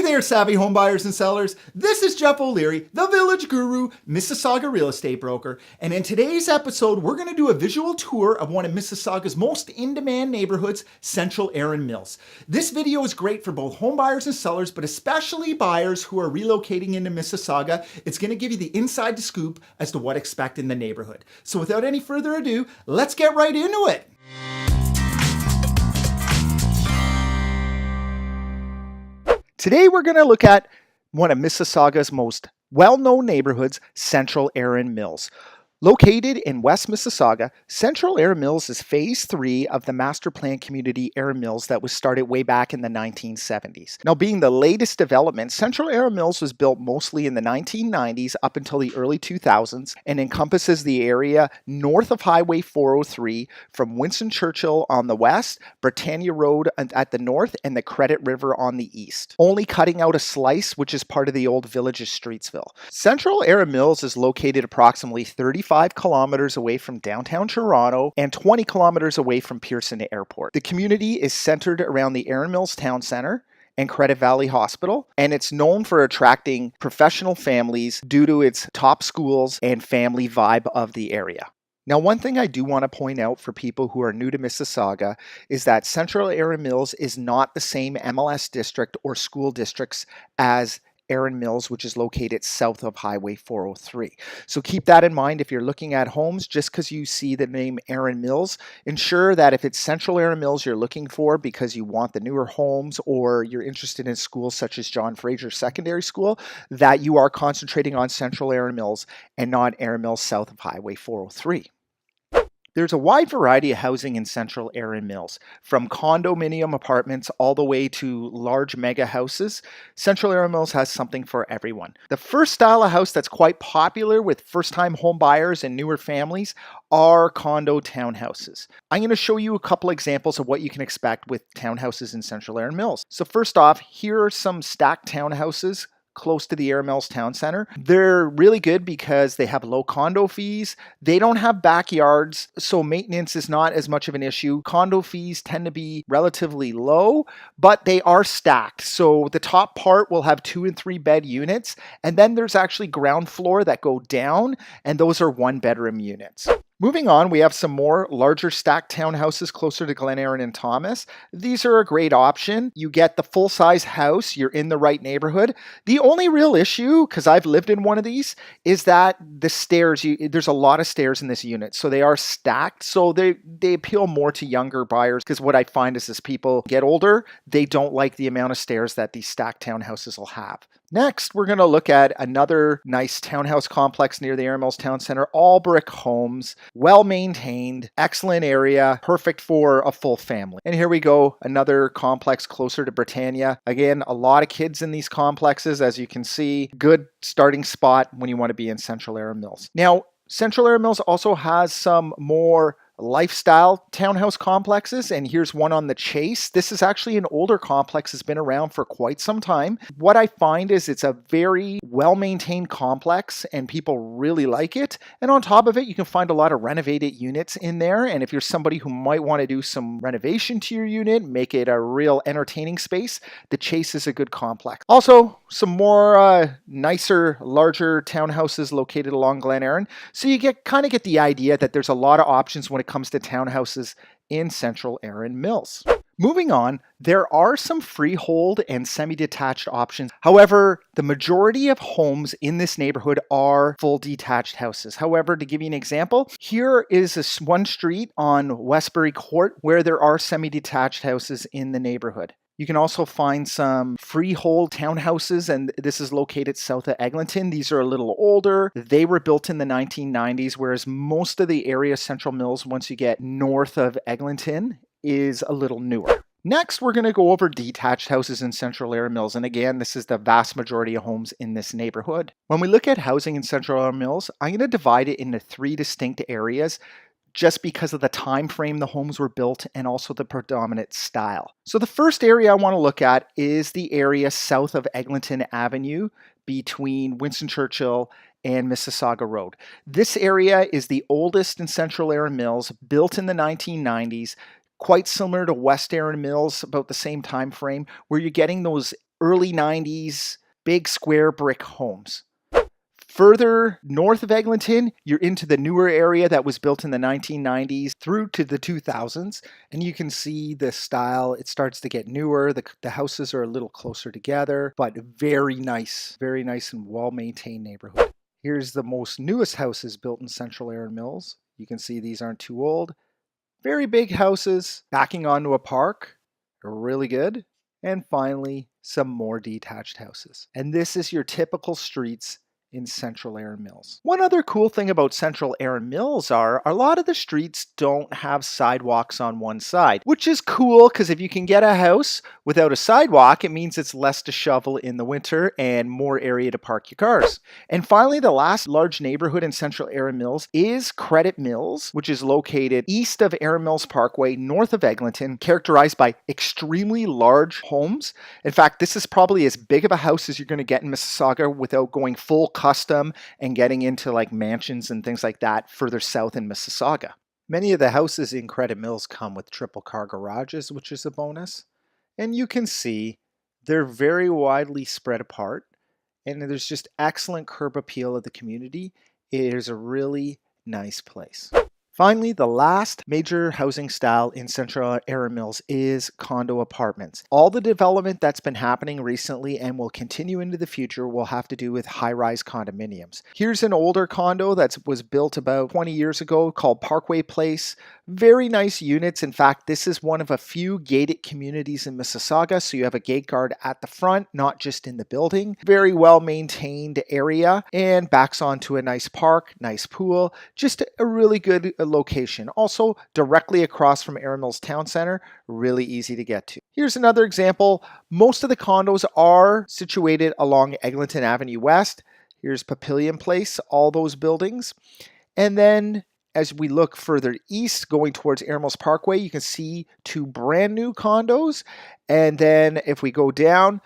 there, savvy home buyers and sellers. This is Jeff O'Leary, the Village Guru, Mississauga real estate broker. And in today's episode, we're going to do a visual tour of one of Mississauga's most in-demand neighborhoods, Central Erin Mills. This video is great for both home buyers and sellers, but especially buyers who are relocating into Mississauga. It's going to give you the inside scoop as to what to expect in the neighborhood. So without any further ado, let's get right into it. Today we're going to look at one of Mississauga's most well-known neighborhoods, Central Erin Mills. Located in West Mississauga, Central Erin Mills is Phase 3 of the master plan community Erin Mills that was started way back in the 1970s. Now, being the latest development, Central Erin Mills was built mostly in the 1990s up until the early 2000s and encompasses the area north of Highway 403 from Winston Churchill on the west, Britannia Road at the north, and the Credit River on the east, only cutting out a slice which is part of the old village of Streetsville. Central Erin Mills is located approximately 35 kilometers away from downtown Toronto and 20 kilometers away from Pearson Airport. The community is centered around the Erin Mills Town Center and Credit Valley Hospital, and it's known for attracting professional families due to its top schools and family vibe of the area. Now, one thing I do want to point out for people who are new to Mississauga is that Central Erin Mills is not the same MLS district or school districts as Erin Mills, which is located south of Highway 403. So keep that in mind if you're looking at homes. Just because you see the name Erin Mills, ensure that if it's Central Erin Mills you're looking for because you want the newer homes or you're interested in schools such as John Fraser Secondary School, that you are concentrating on Central Erin Mills and not Erin Mills south of Highway 403. There's a wide variety of housing in Central Erin Mills, from condominium apartments all the way to large mega houses. Central Erin Mills has something for everyone. The first style of house that's quite popular with first-time home buyers and newer families are condo townhouses. I'm going to show you a couple examples of what you can expect with townhouses in Central Erin Mills. So first off, here are some stacked townhouses close to the Erin Mills Town Center. They're really good because they have low condo fees. They don't have backyards, so maintenance is not as much of an issue. Condo fees tend to be relatively low, but they are stacked. So the top part will have 2 and 3 bed units, and then there's actually ground floor that go down, and those are 1-bedroom units. Moving on, we have some more larger stacked townhouses closer to Glen Erin and Thomas. These are a great option. You get the full-size house, you're in the right neighborhood. The only real issue, because I've lived in one of these, is that the stairs, there's a lot of stairs in this unit. So they are stacked, so they appeal more to younger buyers, because what I find is as people get older, they don't like the amount of stairs that these stacked townhouses will have. Next, we're going to look at another nice townhouse complex near the Erin Mills Town Center, all brick homes, well maintained, excellent area, perfect for a full family. And here we go, another complex closer to Britannia. Again, a lot of kids in these complexes, as you can see. Good starting spot when you want to be in Central Erin Mills. Now, Central Erin Mills also has some more lifestyle townhouse complexes, and here's one on the Chase. This is actually an older complex, has been around for quite some time. What I find is it's a very well-maintained complex and people really like it, and on top of it you can find a lot of renovated units in there, and if you're somebody who might want to do some renovation to your unit, make it a real entertaining space, the Chase is a good complex. Also, some more nicer, larger townhouses located along Glen Erin, so you kind of get the idea that there's a lot of options when it comes to townhouses in Central Erin Mills. Moving on, there are some freehold and semi-detached options. However, the majority of homes in this neighborhood are full detached houses. However, to give you an example, here is one street on Westbury Court where there are semi-detached houses in the neighborhood. You can also find some freehold townhouses, and this is located south of Eglinton. These are a little older. They were built in the 1990s, whereas most of the area Central Mills, once you get north of Eglinton, is a little newer. Next, we're going to go over detached houses in Central Erin Mills, and again, this is the vast majority of homes in this neighborhood. When we look at housing in Central Erin Mills, I'm going to divide it into 3 distinct areas, just because of the time frame the homes were built and also the predominant style. So the first area I want to look at is the area south of Eglinton Avenue between Winston Churchill and Mississauga Road. This area is the oldest in Central Erin Mills, built in the 1990s, quite similar to West Erin Mills, about the same time frame, where you're getting those early 90s, big square brick homes. Further north of Eglinton, you're into the newer area that was built in the 1990s through to the 2000s. And you can see the style, it starts to get newer. The houses are a little closer together, but very nice and well-maintained neighborhood. Here's the most newest houses built in Central Erin Mills. You can see these aren't too old. Very big houses backing onto a park. Really good. And finally, some more detached houses. And this is your typical streets in Central Erin Mills. One other cool thing about Central Erin Mills are a lot of the streets don't have sidewalks on one side, which is cool because if you can get a house without a sidewalk, it means it's less to shovel in the winter and more area to park your cars. And finally, the last large neighborhood in Central Erin Mills is Credit Mills, which is located east of Erin Mills Parkway, north of Eglinton, characterized by extremely large homes. In fact, this is probably as big of a house as you're going to get in Mississauga without going full custom and getting into like mansions and things like that further south in Mississauga. Many of the houses in Credit Mills come with triple car garages, which is a bonus. And you can see they're very widely spread apart and there's just excellent curb appeal of the community. It is a really nice place. Finally, the last major housing style in Central Erin Mills is condo apartments. All the development that's been happening recently and will continue into the future will have to do with high-rise condominiums. Here's an older condo that was built about 20 years ago called Parkway Place. Very nice units. In fact, this is one of a few gated communities in Mississauga, so you have a gate guard at the front, not just in the building. Very well-maintained area and backs onto a nice park, nice pool, just a really good location. Also directly across from Erin Mills Town Center, really easy to get to. Here's another example. Most of the condos are situated along Eglinton Avenue West. Here's Papillion Place, all those buildings. And then as we look further east, going towards Erin Mills Parkway, you can see two brand new condos. And then if we go down,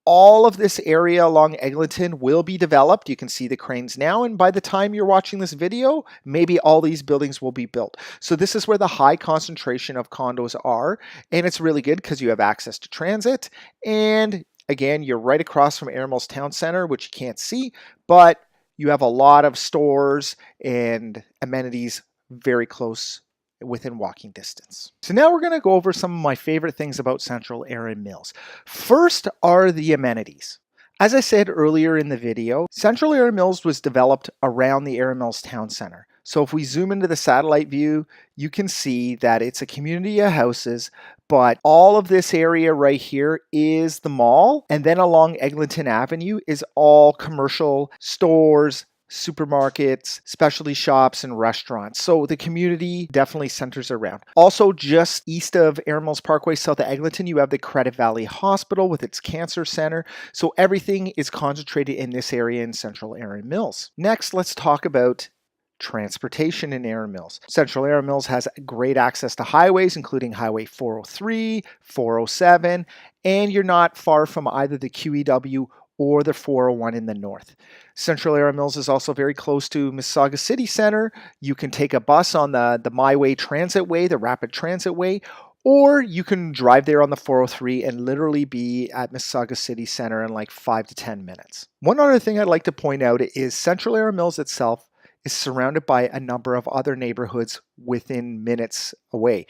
all of this area along Eglinton will be developed. You can see the cranes now, and by the time you're watching this video, maybe all these buildings will be built. So this is where the high concentration of condos are, and it's really good because you have access to transit, and again, you're right across from Erin Mills Town Center, which you can't see, but you have a lot of stores and amenities very close within walking distance. So now we're going to go over some of my favorite things about Central Erin Mills. First are the amenities. As I said earlier in the video, Central Erin Mills was developed around the Erin Mills Town Center. So if we zoom into the satellite view, you can see that it's a community of houses, but all of this area right here is the mall, and then along Eglinton Avenue is all commercial stores, supermarkets, specialty shops, and restaurants. So the community definitely centers around. Also, just east of Erin Mills Parkway, south of Eglinton, you have the Credit Valley Hospital with its cancer center. So everything is concentrated in this area in Central Erin Mills. Next, let's talk about transportation in Erin Mills. Central Erin Mills has great access to highways, including Highway 403, 407, and you're not far from either the QEW or the 401 in the north. Central Erin Mills is also very close to Mississauga City Center. You can take a bus on the MyWay Transit Way, the Rapid Transit Way, or you can drive there on the 403 and literally be at Mississauga City Center in like 5 to 10 minutes. One other thing I'd like to point out is Central Erin Mills itself is surrounded by a number of other neighborhoods within minutes away.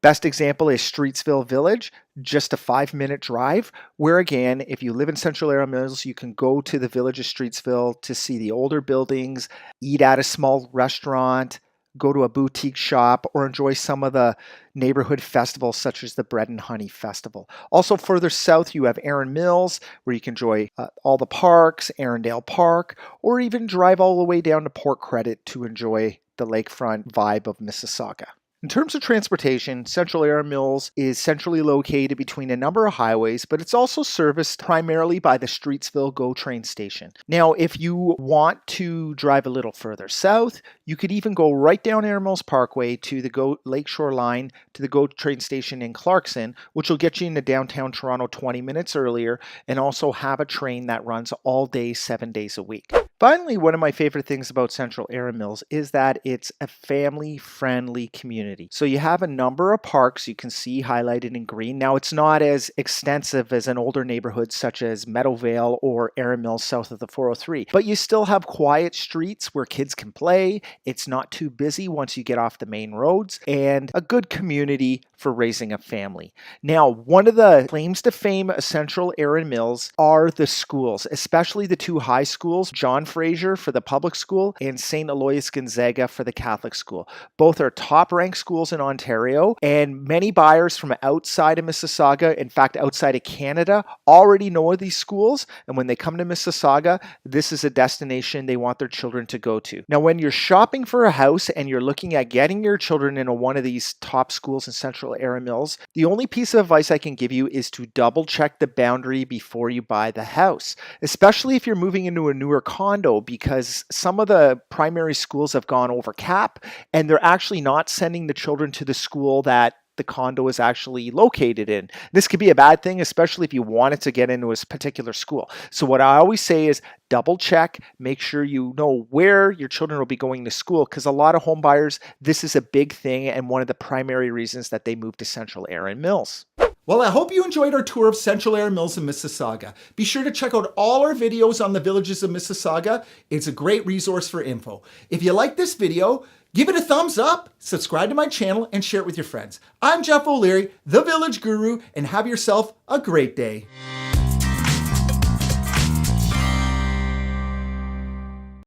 Best example is Streetsville Village, just a 5-minute drive, where again, if you live in Central Erin Mills, you can go to the village of Streetsville to see the older buildings, eat at a small restaurant, go to a boutique shop, or enjoy some of the neighborhood festivals such as the Bread and Honey Festival. Also further south, you have Erin Mills, where you can enjoy all the parks, Erindale Park, or even drive all the way down to Port Credit to enjoy the lakefront vibe of Mississauga. In terms of transportation, Central Erin Mills is centrally located between a number of highways, but it's also serviced primarily by the Streetsville GO train station. Now, if you want to drive a little further south, you could even go right down Erin Mills Parkway to the GO Lakeshore line to the GO train station in Clarkson, which will get you into downtown Toronto 20 minutes earlier, and also have a train that runs all day, 7 days a week. Finally, one of my favorite things about Central Erin Mills is that it's a family-friendly community. So you have a number of parks you can see highlighted in green. Now, it's not as extensive as an older neighborhood such as Meadowvale or Erin Mills south of the 403, but you still have quiet streets where kids can play. It's not too busy once you get off the main roads, and a good community for raising a family. Now, one of the claims to fame of Central Erin Mills are the schools, especially the two high schools, John Fraser for the public school and St. Aloysius Gonzaga for the Catholic school. Both are top-ranked schools in Ontario, and many buyers from outside of Mississauga, in fact outside of Canada, already know of these schools, and when they come to Mississauga, this is a destination they want their children to go to. Now, when you're shopping for a house and you're looking at getting your children into one of these top schools in Central Erin Mills, the only piece of advice I can give you is to double check the boundary before you buy the house, especially if you're moving into a newer condo, because some of the primary schools have gone over cap and they're actually not sending the children to the school that the condo is actually located in. This could be a bad thing, especially if you wanted to get into a particular school. So what I always say is double check, make sure you know where your children will be going to school, because a lot of home buyers, this is a big thing and one of the primary reasons that they move to Central Erin Mills. Well, I hope you enjoyed our tour of Central Erin Mills in Mississauga. Be sure to check out all our videos on the villages of Mississauga. It's a great resource for info. If you like this video, give it a thumbs up, subscribe to my channel, and share it with your friends. I'm Jeff O'Leary, the Village Guru, and have yourself a great day.